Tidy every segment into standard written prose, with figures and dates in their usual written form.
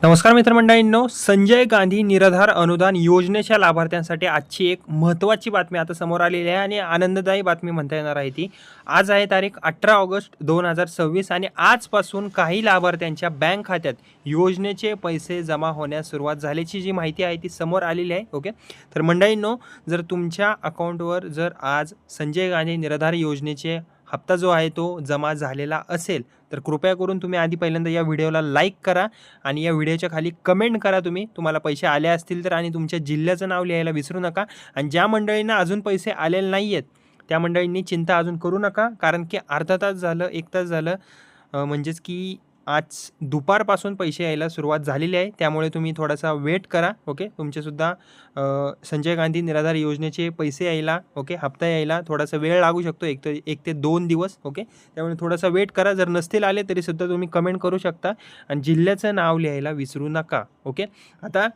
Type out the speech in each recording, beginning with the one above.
नमस्कार मित्रमंडळींनो, संजय गांधी निराधार अनुदान योजनेच्या लाभार्थ्यांसाठी आजची एक महत्त्वाची बातमी आता समोर आलेली आहे आणि आनंददायी बातमी म्हणता येणार आहे ती. आज आहे तारीख 18 ऑगस्ट 2026 आणि आजपासून काही लाभार्थ्यांच्या बँक खात्यात योजनेचे पैसे जमा होण्यास सुरुवात झाल्याची जी माहिती आहे ती समोर आलेली आहे. ओके, तर मंडळींनो, जर तुमच्या अकाउंटवर जर आज संजय गांधी निराधार योजनेचे हप्ता जो आहे तो जमा झालेला असेल तर कृपया करून तुम्ही आधी पहिल्यांदा या व्हिडिओला लाईक करा आणि या व्हिडिओच्या खाली कमेंट करा तुम्हाला पैसे आले असतील तर, आणि तुमच्या जिल्ह्याचं नाव लिहायला विसरू नका. आणि ज्या मंडळींना अजून पैसे आलेले नाही आहेत त्या मंडळींनी चिंता अजून करू नका, कारण की अर्धा तास झालं, 1 तास झालं, म्हणजेच की आज दुपारपासून पैसे यायला सुरुवात झालेली आहे. त्यामुळे तुम्ही थोडासा वेट करा. ओके, तुमचेसुद्धा संजय गांधी निराधार योजनेचे पैसे यायला, ओके, हप्ता यायला थोडासा वेळ लागू शकतो, 1 ते 2 दिवस. ओके, त्यामुळे थोडासा वेट करा. जर नसतील आले तरीसुद्धा तुम्ही कमेंट करू शकता आणि जिल्ह्याचं नाव लिहायला विसरू नका. ओके, आता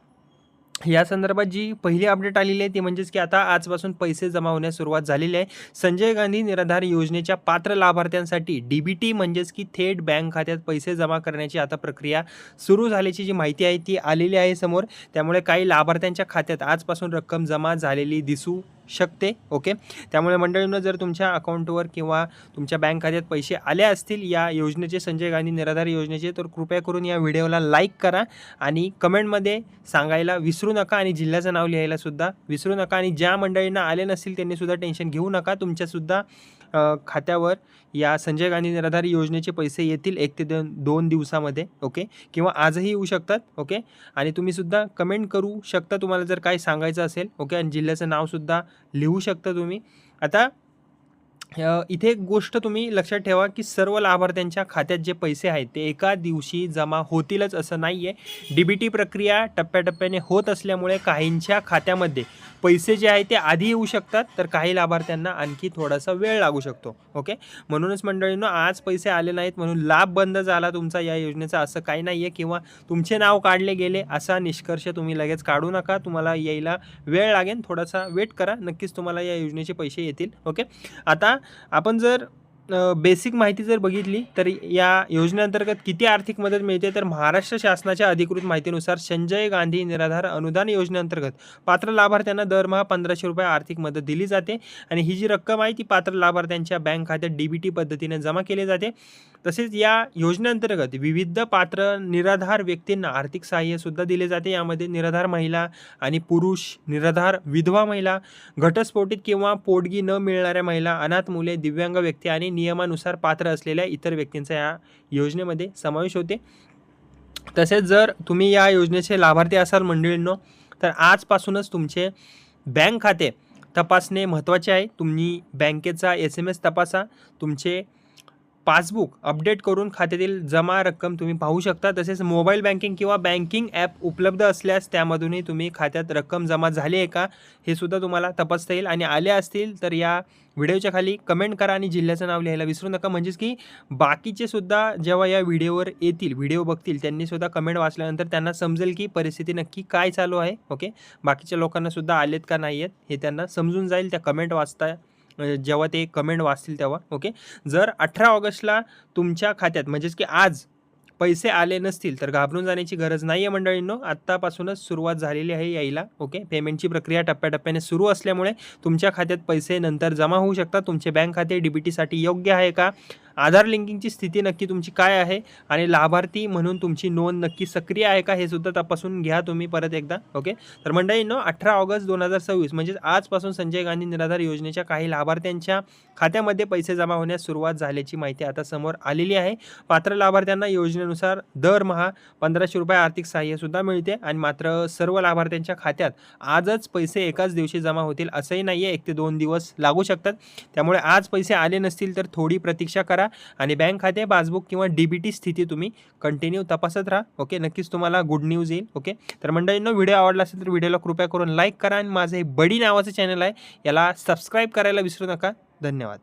या संदर्भात जी पहिली अपडेट आलेली आहे ती म्हणजेच की आता आजपासून पैसे जमा होण्यास सुरुवात झालेली आहे. संजय गांधी निराधार योजनेच्या पात्र लाभार्थ्यांसाठी DBT म्हणजेच की थेट बँक खात्यात पैसे जमा करण्याची आता प्रक्रिया सुरू झाल्याची जी माहिती आहे ती आलेली आहे समोर. त्यामुळे काही लाभार्थ्यांच्या खात्यात आजपासून रक्कम जमा झालेली दिसू शकते. ओके, त्यामुळे मंडळींनो, जर तुमच्या अकाउंटवर किंवा तुमच्या बँक खात्यात पैसे आले असतील या योजनेचे, संजय गांधी निराधार योजनेचे, तर कृपया करून या व्हिडिओला लाईक करा आणि कमेंटमध्ये सांगायला विसरू नका आणि जिल्ह्याचं नाव लिहायला सुद्धा विसरू नका. आणि ज्या मंडळींना आले नसतील त्यांनी सुद्धा टेन्शन घेऊ नका, तुमच्यासुद्धा खात्यावर या संजय गांधी निराधार योजनेचे पैसे येतील 1 ते 2 दिवसामध्ये. ओके, किंवा आजही येऊ शकतात. ओके, आणि तुम्हीसुद्धा कमेंट करू शकता तुम्हाला जर काय सांगायचं असेल. ओके, आणि जिल्ह्याचं नावसुद्धा लिहू शकता तुम्ही. आता इथे एक गोष्ट तुम्ही लक्षात ठेवा की सर्व लाभार्थ्यांच्या खात्यात जे पैसे आहेत ते एका दिवशी जमा होतीलच असं नाही आहे. DBT प्रक्रिया टप्प्याटप्प्याने होत असल्यामुळे काहींच्या खात्यामध्ये पैसे जे आहे ते आधी येऊ शकतात, तर काही लाभार्थ्यांना आणखी थोडासा वेळ लागू शकतो. ओके, म्हणूनच मंडळींनो, आज पैसे आले नाहीत म्हणून लाभ बंद झाला तुमचा या योजनेचा असं काही नाही आहे, किंवा तुमचे नाव काढले गेले असा निष्कर्ष तुम्ही लगेच काढू नका. तुम्हाला यायला वेळ लागेल, थोडासा वेट करा, नक्कीच तुम्हाला या योजनेचे पैसे येतील. ओके, आता आपण जर बेसिक माहिती जर बघितली तर या योजनेअंतर्गत किती आर्थिक मदत मिळते, तर महाराष्ट्र शासनाच्या अधिकृत माहितीनुसार संजय गांधी निराधार अनुदान योजनेअंतर्गत पात्र लाभार्थ्यांना दरमहा 1500 रुपये आर्थिक मदत दिली जाते आणि ही जी रक्कम आहे ती पात्र लाभार्थ्यांच्या बँक खात्यात DBT पद्धतीने जमा केली जाते. तसेच या योजनेअंतर्गत विविध पात्र निराधार व्यक्तींना आर्थिक सहाय्य सुद्धा दिले जाते. यामध्ये निराधार महिला आणि पुरुष, निराधार विधवा महिला, घटस्फोटित किंवा पोटगी न मिळणाऱ्या महिला, अनाथ मुले, दिव्यांग व्यक्ती आणि नियमानुसार पात्र असलेल्या इतर व्यक्तींचा या योजनेमध्ये समावेश होते. तसेच जर तुम्ही या योजनेचे लाभार्थी असाल मंडळींनो, तर आजपासूनच तुमचे बँक खाते तपासणे महत्त्वाचे आहे. तुम्ही बँकेचा SMS तपासा, तुमचे पासबुक अपडेट करून खात्यातील जमा रक्कम तुम्ही पाहू शकता. तसेच मोबाईल बँकिंग किंवा बँकिंग ॲप उपलब्ध असल्यास त्यामधूनही तुम्ही खात्यात रक्कम जमा झाली आहे का हे सुद्धा तुम्हाला तपासता येईल. आणि आले असतील तर या व्हिडिओच्या खाली कमेंट करा आणि जिल्ह्याचं नाव लिहायला विसरू नका, म्हणजेच की बाकीचे सुद्धा जेव्हा या व्हिडिओवर येतील, व्हिडिओ बघतील, त्यांनी सुद्धा कमेंट वाचल्यानंतर त्यांना समजेल की परिस्थिती नक्की काय चालू आहे. ओके, बाकीच्या लोकांना सुद्धा आलेत का नाही आहेत हे त्यांना समजून जाईल त्या कमेंट वाचता, जेव्हा ते कमेंट वाचतील तेव्हा. ओके, जर 18 ऑगस्टला तुमच्या खात्यात म्हणजेच की आज पैसे आले नसतील तर घाबरून जाण्याची गरज नाही आहे मंडळींनो. आत्तापासूनच सुरुवात झालेली आहे यायला. ओके, पेमेंटची प्रक्रिया टप्प्याटप्प्याने सुरू असल्यामुळे तुमच्या खात्यात पैसे नंतर जमा होऊ शकतात. तुमचे बँक खाते DBTसाठी योग्य आहे का, आधार लिंकिंगची स्थिती नक्की तुमची काय आहे आणि लाभार्थी म्हणून तुमची नोंद नक्की सक्रिय आहे का हे सुद्धा तपासून घ्या तुम्ही परत एकदा. ओके, तर मंडळींनो, 18 ऑगस्ट 2026 म्हणजेच आजपासून संजय गांधी निराधार योजनेच्या काही लाभार्थ्यांच्या खात्यामध्ये पैसे जमा होण्यास सुरुवात झाल्याची माहिती आता समोर आलेली आहे. पात्र लाभार्थ्यांना योजनेनुसार दरमहा 1500 रुपये आर्थिक सहाय्य सुद्धा मिळते आणि मात्र सर्व लाभार्थ्यांच्या खात्यात आजच पैसे एकाच दिवशी जमा होतील असंही नाही आहे, 1 ते 2 दिवस लागू शकतात. त्यामुळे आज पैसे आले नसतील तर थोडी प्रतीक्षा करा आणि बँक खाते, पासबुक किंवा DBT स्थिती तुम्ही कंटिन्यू तपासत राहा. ओके, नक्कीच तुम्हाला गुड न्यूज येईल. ओके, तर मंडळींनो, व्हिडिओ आवडला असेल तर व्हिडिओला कृपया करून लाईक करा आणि माझे बडी नावाचं चॅनल आहे याला सबस्क्राईब करायला विसरू नका. धन्यवाद.